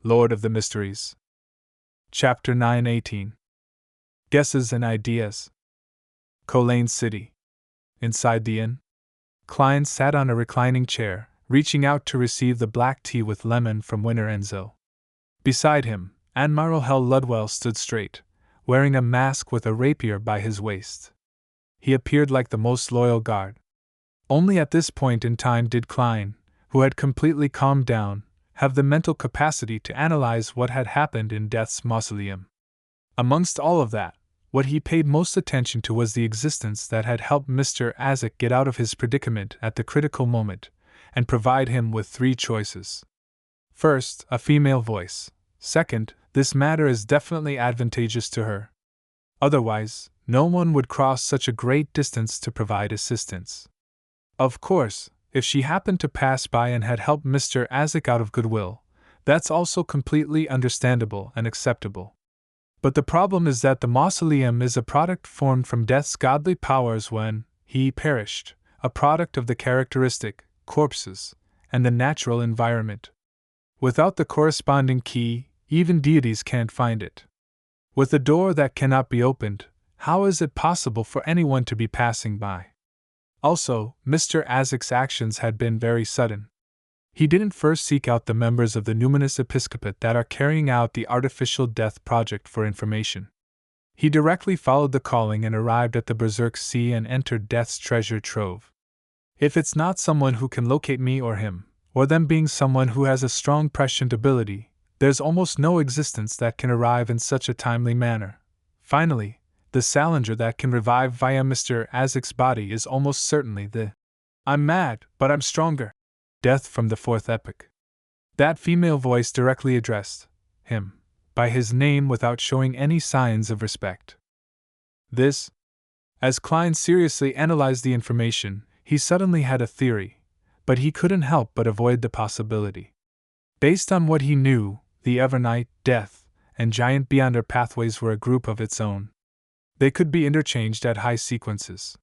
Lord of the Mysteries. Chapter 918. Guesses and Ideas. Colane City. Inside the inn, Klein sat on a reclining chair, reaching out to receive the black tea with lemon from Winter Enzo. Beside him, Admiral Ludwell stood straight, wearing a mask with a rapier by his waist. He appeared like the most loyal guard. Only at this point in time did Klein, who had completely calmed down, have the mental capacity to analyze what had happened in Death's mausoleum. Amongst all of that, what he paid most attention to was the existence that had helped Mr. Azek get out of his predicament at the critical moment, and provide him with three choices. First, a female voice. Second, this matter is definitely advantageous to her. Otherwise, no one would cross such a great distance to provide assistance. Of course, if she happened to pass by and had helped Mr. Azek out of goodwill, that's also completely understandable and acceptable. But the problem is that the mausoleum is a product formed from Death's godly powers when he perished, a product of the characteristic, corpses, and the natural environment. Without the corresponding key, even deities can't find it. With a door that cannot be opened, how is it possible for anyone to be passing by? Also, Mr. Azek's actions had been very sudden. He didn't first seek out the members of the numinous episcopate that are carrying out the artificial death project for information. He directly followed the calling and arrived at the Berserk Sea and entered Death's treasure trove. If it's not someone who can locate me or him, or them being someone who has a strong prescient ability, there's almost no existence that can arrive in such a timely manner. Finally, the Salinger that can revive via Mr. Azek's body is almost certainly the "I'm mad, but I'm stronger" Death from the fourth epoch. That female voice directly addressed him by his name without showing any signs of respect. This, as Klein seriously analyzed the information, he suddenly had a theory, but he couldn't help but avoid the possibility. Based on what he knew, the Evernight, Death, and Giant Beyonder pathways were a group of its own. They could be interchanged at high sequences.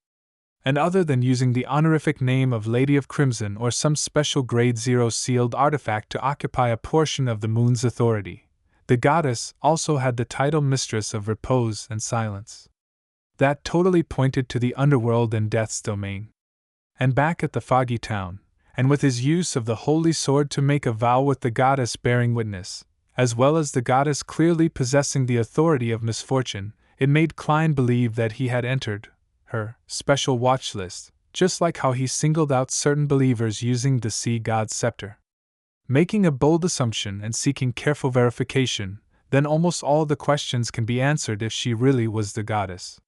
And other than using the honorific name of Lady of Crimson or some special Grade 0 sealed artifact to occupy a portion of the moon's authority, the goddess also had the title Mistress of Repose and Silence. That totally pointed to the underworld and Death's domain. And back at the foggy town, and with his use of the holy sword to make a vow with the goddess bearing witness, as well as the goddess clearly possessing the authority of misfortune, it made Klein believe that he had entered her special watch list, just like how he singled out certain believers using the sea god's scepter. Making a bold assumption and seeking careful verification, then almost all the questions can be answered if she really was the goddess.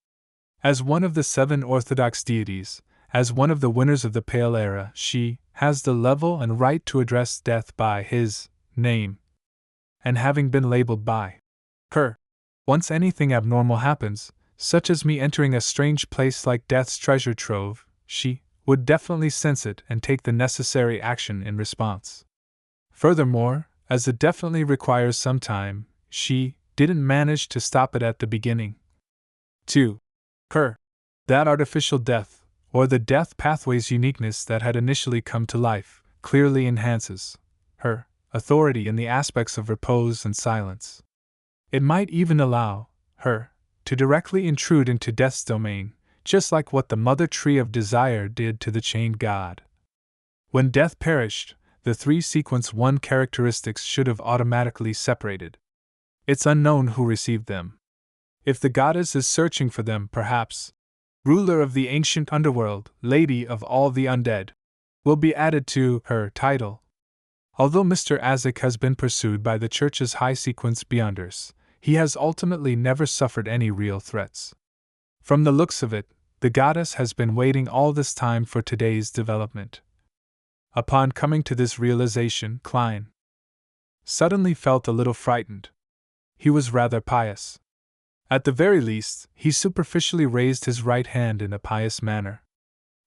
As one of the 7 orthodox deities, as one of the winners of the Pale Era, she has the level and right to address Death by his name. And having been labeled by her, once anything abnormal happens, such as me entering a strange place like Death's treasure trove, she would definitely sense it and take the necessary action in response. Furthermore, as it definitely requires some time, she didn't manage to stop it at the beginning. 2. Her. That artificial death, or the death pathway's uniqueness that had initially come to life, clearly enhances her authority in the aspects of repose and silence. It might even allow her to directly intrude into Death's domain, just like what the Mother Tree of Desire did to the Chained God. When Death perished, the 3 Sequence 1 characteristics should have automatically separated. It's unknown who received them. If the goddess is searching for them, perhaps Ruler of the Ancient Underworld, Lady of all the Undead, will be added to her title. Although Mr. Azek has been pursued by the Church's high sequence Beyonders, he has ultimately never suffered any real threats. From the looks of it, the goddess has been waiting all this time for today's development. Upon coming to this realization, Klein suddenly felt a little frightened. He was rather pious. At the very least, he superficially raised his right hand in a pious manner.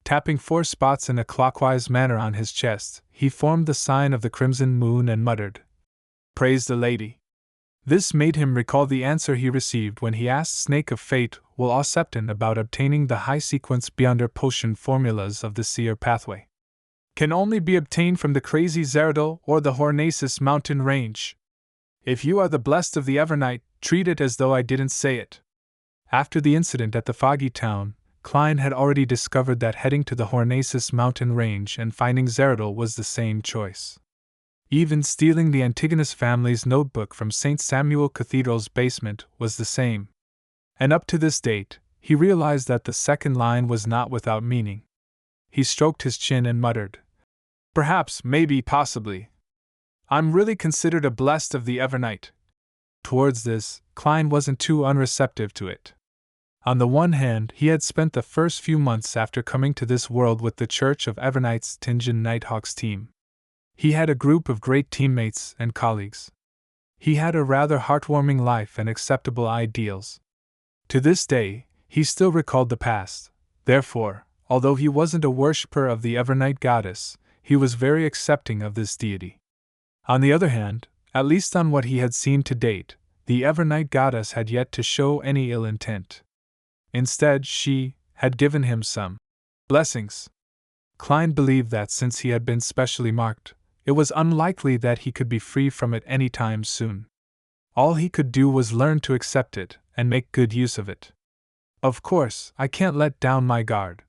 Tapping 4 spots in a clockwise manner on his chest, he formed the sign of the crimson moon and muttered, "Praise the Lady." This made him recall the answer he received when he asked Snake of Fate Will Septon about obtaining the high-sequence Beyonder potion formulas of the Seer pathway. Can only be obtained from the crazy Zeradol or the Hornacis mountain range. If you are the blessed of the Evernight, treat it as though I didn't say it. After the incident at the foggy town, Klein had already discovered that heading to the Hornacis mountain range and finding Zeradol was the same choice. Even stealing the Antigonus family's notebook from St. Samuel Cathedral's basement was the same. And up to this date, he realized that the second line was not without meaning. He stroked his chin and muttered, "Perhaps, maybe, possibly. I'm really considered a blessed of the Evernight." Towards this, Klein wasn't too unreceptive to it. On the one hand, he had spent the first few months after coming to this world with the Church of Evernight's Tingen Nighthawks team. He had a group of great teammates and colleagues. He had a rather heartwarming life and acceptable ideals. To this day, he still recalled the past. Therefore, although he wasn't a worshipper of the Evernight goddess, he was very accepting of this deity. On the other hand, at least on what he had seen to date, the Evernight goddess had yet to show any ill intent. Instead, she had given him some blessings. Klein believed that since he had been specially marked, it was unlikely that he could be free from it any time soon. All he could do was learn to accept it and make good use of it. Of course, I can't let down my guard.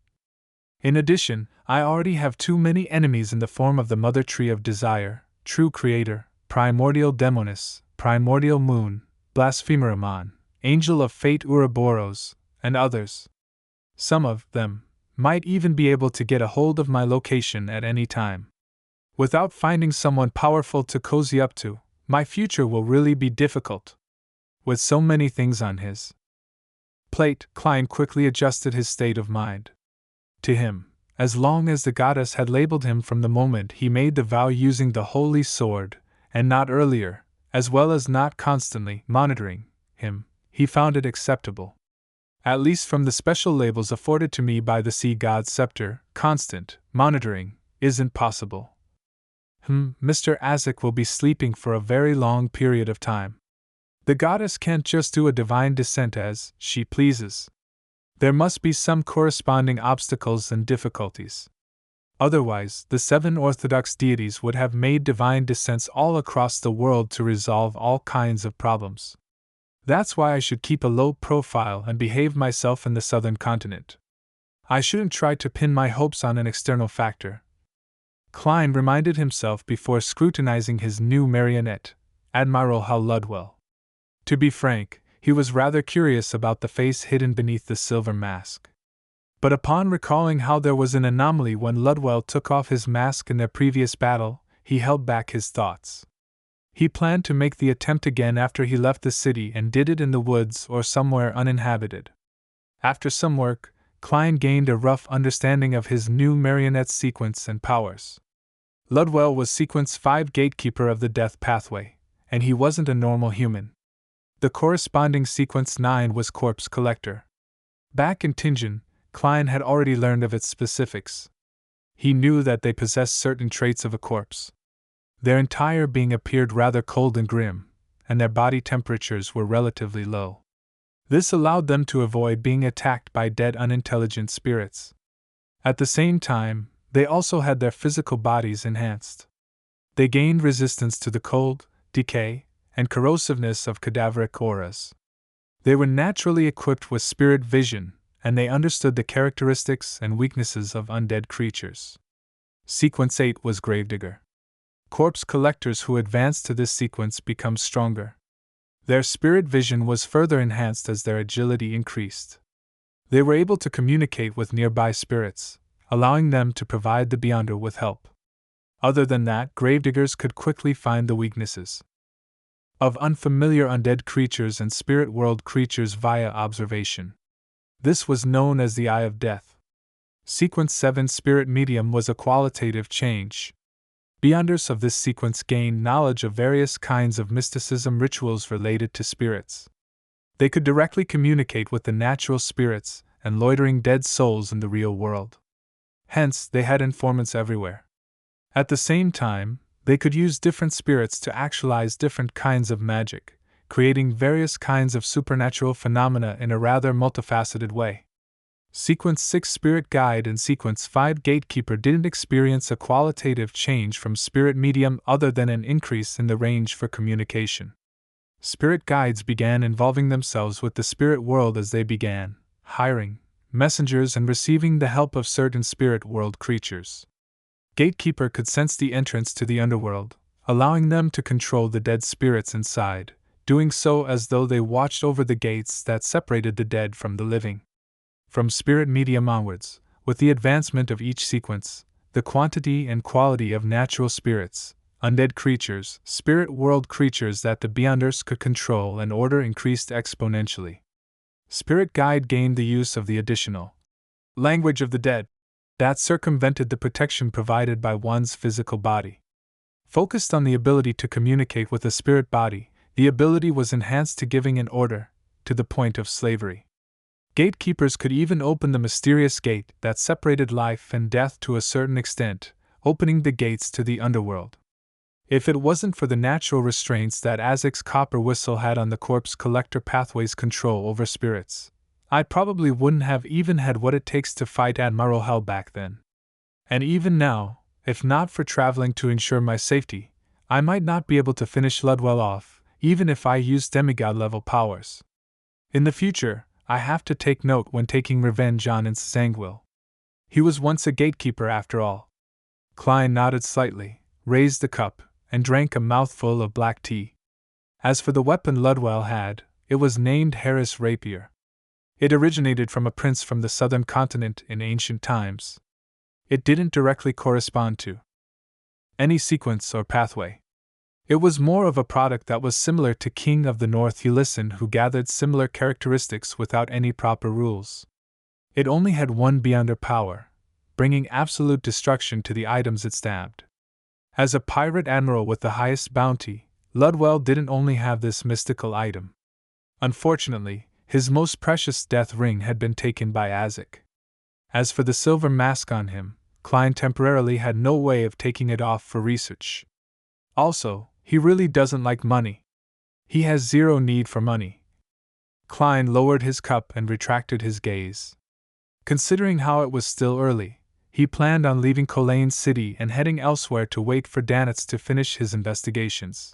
In addition, I already have too many enemies in the form of the Mother Tree of Desire, True Creator, Primordial Demoness, Primordial Moon, Blasphemer Amon, Angel of Fate Ouroboros, and others. Some of them might even be able to get a hold of my location at any time. Without finding someone powerful to cozy up to, my future will really be difficult. With so many things on his plate, Klein quickly adjusted his state of mind. To him, as long as the goddess had labeled him from the moment he made the vow using the holy sword, and not earlier, as well as not constantly monitoring him, he found it acceptable. At least from the special labels afforded to me by the sea god's scepter, constant monitoring isn't possible. Mr. Azek will be sleeping for a very long period of time. The goddess can't just do a divine descent as she pleases. There must be some corresponding obstacles and difficulties. Otherwise, the 7 Orthodox deities would have made divine descents all across the world to resolve all kinds of problems. That's why I should keep a low profile and behave myself in the southern continent. I shouldn't try to pin my hopes on an external factor. Klein reminded himself before scrutinizing his new marionette, Admiral Hal Ludwell. To be frank, he was rather curious about the face hidden beneath the silver mask. But upon recalling how there was an anomaly when Ludwell took off his mask in their previous battle, he held back his thoughts. He planned to make the attempt again after he left the city and did it in the woods or somewhere uninhabited. After some work, Klein gained a rough understanding of his new marionette's sequence and powers. Ludwell was Sequence 5 gatekeeper of the death pathway, and he wasn't a normal human. The corresponding Sequence 9 was corpse collector. Back in Tingen, Klein had already learned of its specifics. He knew that they possessed certain traits of a corpse. Their entire being appeared rather cold and grim, and their body temperatures were relatively low. This allowed them to avoid being attacked by dead unintelligent spirits. At the same time, they also had their physical bodies enhanced. They gained resistance to the cold, decay, and corrosiveness of cadaveric auras. They were naturally equipped with spirit vision, and they understood the characteristics and weaknesses of undead creatures. Sequence 8 was Gravedigger. Corpse collectors who advanced to this sequence become stronger. Their spirit vision was further enhanced as their agility increased. They were able to communicate with nearby spirits, allowing them to provide the Beyonder with help. Other than that, gravediggers could quickly find the weaknesses of unfamiliar undead creatures and spirit world creatures via observation. This was known as the Eye of Death. Sequence 7 Spirit Medium was a qualitative change. Beyonders of this sequence gained knowledge of various kinds of mysticism rituals related to spirits. They could directly communicate with the natural spirits and loitering dead souls in the real world. Hence, they had informants everywhere. At the same time, they could use different spirits to actualize different kinds of magic, creating various kinds of supernatural phenomena in a rather multifaceted way. Sequence 6 Spirit Guide and Sequence 5 Gatekeeper didn't experience a qualitative change from Spirit Medium other than an increase in the range for communication. spirit guides began involving themselves with the spirit world as they began hiring messengers and receiving the help of certain spirit world creatures. Gatekeeper could sense the entrance to the underworld, allowing them to control the dead spirits inside, doing so as though they watched over the gates that separated the dead from the living. From spirit medium onwards, with the advancement of each sequence, the quantity and quality of natural spirits, undead creatures, spirit world creatures that the Beyonders could control and order increased exponentially. Spirit Guide gained the use of the additional language of the dead that circumvented the protection provided by one's physical body. Focused on the ability to communicate with a spirit body, the ability was enhanced to giving an order, to the point of slavery. Gatekeepers could even open the mysterious gate that separated life and death to a certain extent, opening the gates to the underworld. If it wasn't for the natural restraints that Azek's copper whistle had on the corpse collector pathway's control over spirits, I probably wouldn't have even had what it takes to fight Admiral Hell back then. And even now, if not for traveling to ensure my safety, I might not be able to finish Ludwell off, even if I used demigod-level powers. In the future, I have to take note when taking revenge on Zangwill. He was once a gatekeeper after all. Klein nodded slightly, raised the cup, and drank a mouthful of black tea. As for the weapon Ludwell had, it was named Harris Rapier. It originated from a prince from the southern continent in ancient times. It didn't directly correspond to any sequence or pathway. It was more of a product that was similar to King of the North Ulyssin, who gathered similar characteristics without any proper rules. It only had one Beyonder power, bringing absolute destruction to the items it stabbed. As a pirate admiral with the highest bounty, Ludwell didn't only have this mystical item. Unfortunately, his most precious death ring had been taken by Azek. As for the silver mask on him, Klein temporarily had no way of taking it off for research. Also, he really doesn't like money. He has zero need for money. Klein lowered his cup and retracted his gaze. Considering how it was still early, he planned on leaving Colaine City and heading elsewhere to wait for Danitz to finish his investigations.